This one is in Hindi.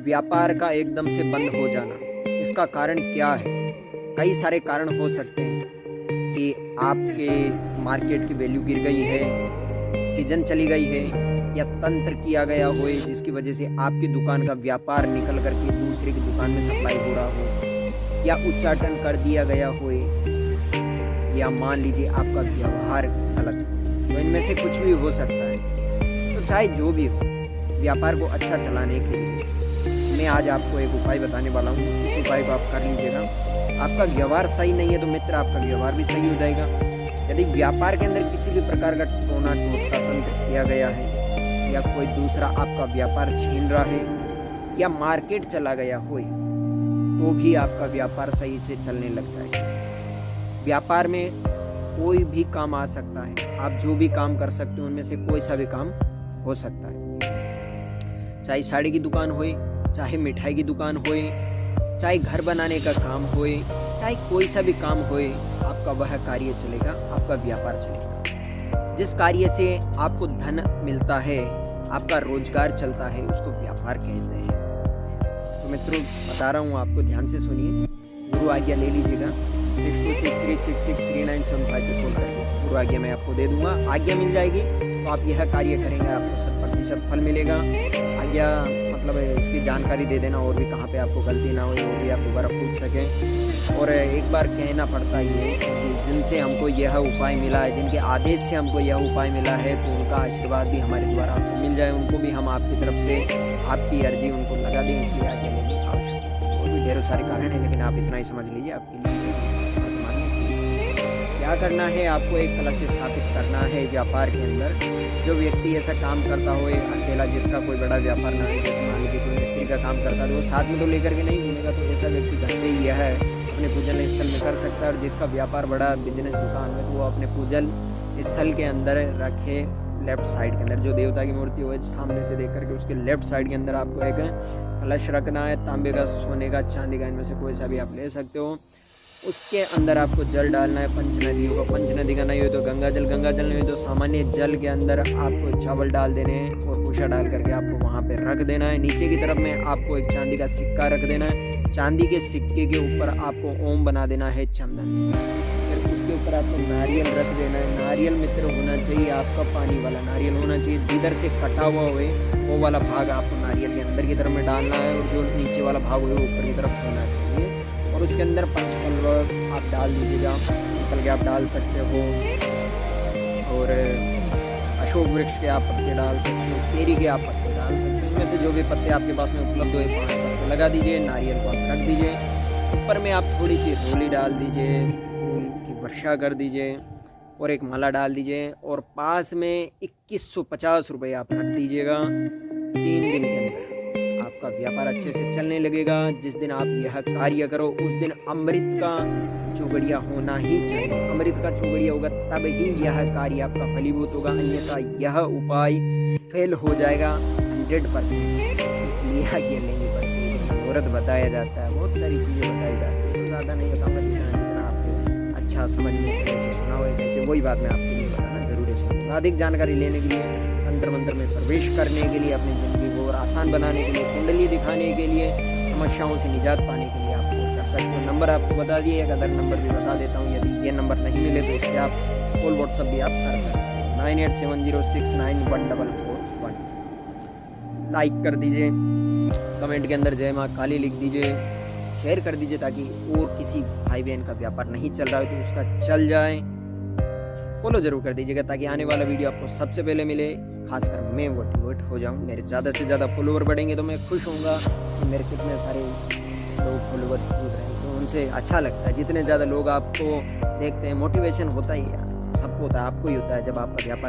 व्यापार का एकदम से बंद हो जाना, इसका कारण क्या है? कई सारे कारण हो सकते हैं कि आपके मार्केट की वैल्यू गिर गई है, सीजन चली गई है, या तंत्र किया गया हो जिसकी वजह से आपकी दुकान का व्यापार निकल करके दूसरे की दुकान में सप्लाई हो रहा हो, या उच्चाटन कर दिया गया हो, या मान लीजिए आपका व्यवहार गलत हो। तो इनमें से कुछ भी हो सकता है। तो चाहे जो भी हो, व्यापार को अच्छा चलाने के लिए मैं आज आपको एक उपाय बताने वाला हूँ। इस उपाय को आप कर लीजिएगा। आपका व्यवहार सही नहीं है तो मित्र आपका व्यवहार भी सही हो जाएगा। यदि व्यापार के अंदर किसी भी प्रकार का टोना टोटका तंत्र किया गया है, या कोई दूसरा आपका व्यापार छीन रहा है, या मार्केट चला गया हो, तो भी आपका व्यापार सही से चलने लग जाएगा। व्यापार में कोई भी काम आ सकता है। आप जो भी काम कर सकते हो उनमें से कोई सा भी काम हो सकता है। चाहे साड़ी की दुकान होए, चाहे मिठाई की दुकान होए, चाहे घर बनाने का काम होए, चाहे कोई सा भी काम होए, आपका वह कार्य चलेगा, आपका व्यापार चलेगा। जिस कार्य से आपको धन मिलता है, आपका रोजगार चलता है, उसको व्यापार कहते हैं। तो मित्रों बता रहा हूँ, आपको ध्यान से सुनिए। गुरु आज्ञा ले लीजिएगा। 6263663975 पे कॉल करके गुरु आज्ञा मैं आपको दे दूंगा। आज्ञा मिल जाएगी तो आप यह कार्य करेंगे, आपको 100% फल मिलेगा। आज्ञा मतलब इसकी जानकारी दे देना, और भी कहाँ पे आपको गलती ना हो, और भी आप दोबारा पूछ सकें। और एक बार कहना पड़ता ही है कि जिनसे हमको यह उपाय मिला है, जिनके आदेश से हमको यह उपाय मिला है, तो उनका आशीर्वाद भी हमारे द्वारा आपको मिल जाए, उनको भी हम आपकी तरफ से आपकी अर्जी उनको लगा दें। इसलिए आज्ञा लेने की आवश्यकता है। और भी ढेरों सारे कारण हैं, लेकिन आप इतना ही समझ लीजिए आपके लिए क्या करना है। आपको एक कलश स्थापित करना है व्यापार के अंदर। जो व्यक्ति ऐसा काम करता हो अकेला, जिसका कोई बड़ा व्यापार ना है, जैसे मान लीजिए कोई मिस्त्री का काम करता है, तो वो साथ में तो लेकर के नहीं घूमेगा, तो ऐसा व्यक्ति घर पे ही यह अपने पूजन स्थल में कर सकता है। और जिसका व्यापार बड़ा बिजनेस दुकान है, तो वो अपने पूजन स्थल के अंदर रखे, लेफ्ट साइड के अंदर जो देवता की मूर्ति हो सामने से देख करके उसके लेफ्ट साइड के अंदर आपको एक कलश रखना है। तांबे का, सोने का, चांदी का, इनमें से कोई सा भी आप ले सकते हो। उसके अंदर आपको जल डालना है। पंच नदियों का, पंच नदी का नहीं हो तो गंगा जल, गंगा जल नहीं हो तो सामान्य जल के अंदर आपको चावल डाल देने हैं, और कुशा डाल करके आपको वहाँ पे रख देना है। नीचे की तरफ में आपको एक चांदी का सिक्का रख देना है। चांदी के सिक्के के ऊपर आपको ओम बना देना है चंदन से। फिर उसके ऊपर आपको नारियल रख देना है। नारियल मित्र होना चाहिए आपका पानी वाला नारियल होना चाहिए। जिधर से कटा हुआ हो वो वाला भाग आपको नारियल के अंदर की तरफ में डालना है, और जो नीचे वाला भाग हो ऊपर की तरफ होना चाहिए। और उसके अंदर पंचपल्व आप डाल दीजिएगा। पीपल के आप डाल सकते हो, और अशोक वृक्ष के आप पत्ते डाल सकते हो, केरी के आप पत्ते डाल सकते हो। इनमें से जो भी पत्ते आपके पास में उपलब्ध हो 5 पत्ते लगा दीजिए। नारियल को आप रख दीजिए। ऊपर में आप थोड़ी सी रोली डाल दीजिए, फूल की वर्षा कर दीजिए, और एक माला डाल दीजिए। और पास में 2150 रुपये आप रख दीजिएगा। 3 दिन के अंदर आपका व्यापार अच्छे से चलने लगेगा। जिस दिन आप यह कार्य करो उस दिन अमृत का चौगड़िया होना ही चाहिए। अमृत का चौगड़िया होगा तब ही यह कार्य आपका फलीभूत होगा, अन्यथा यह उपाय फेल हो जाएगा 100%। इसलिए आगे लेनी पड़ती है। मुहूर्त बताया जाता है, बहुत सारी चीज़ें बताई जाती है, तो ज़्यादा नहीं बताऊँगा। जितना आपको अच्छा समझ में कैसे सुना हुआ कैसे, वही बात मैं आपके लिए बताना जरूरी है। अधिक जानकारी लेने के लिए, तंत्र मंत्र में प्रवेश करने के लिए, अपनी ज़िंदगी को और आसान बनाने के लिए, कुंडली दिखाने के लिए, समस्याओं से निजात पाने के लिए आप कर सकते हो। नंबर आपको बता दिए, एक अदर नंबर भी बता देता हूँ। यदि ये नंबर नहीं मिले तो इस पर आप कॉल व्हाट्सअप भी आप कर सकते हो। 9870691441। लाइक कर दीजिए, कमेंट के अंदर जय माँ काली लिख दीजिए, शेयर कर दीजिए, ताकि और किसी भाई बहन का व्यापार नहीं चल रहा है तो उसका चल जाए। फॉलो जरूर कर दीजिएगा ताकि आने वाला वीडियो आपको सबसे पहले मिले। खासकर मैं मोटिवेट हो जाऊं, मेरे ज़्यादा से ज़्यादा फॉलोवर बढ़ेंगे तो मैं खुश होऊंगा कि मेरे कितने सारे लोग फॉलोवर कूद रहे हैं, तो उनसे अच्छा लगता है। जितने ज़्यादा लोग आपको देखते हैं, मोटिवेशन होता ही है, सबको होता है, आपको ही होता है जब आपका व्यापार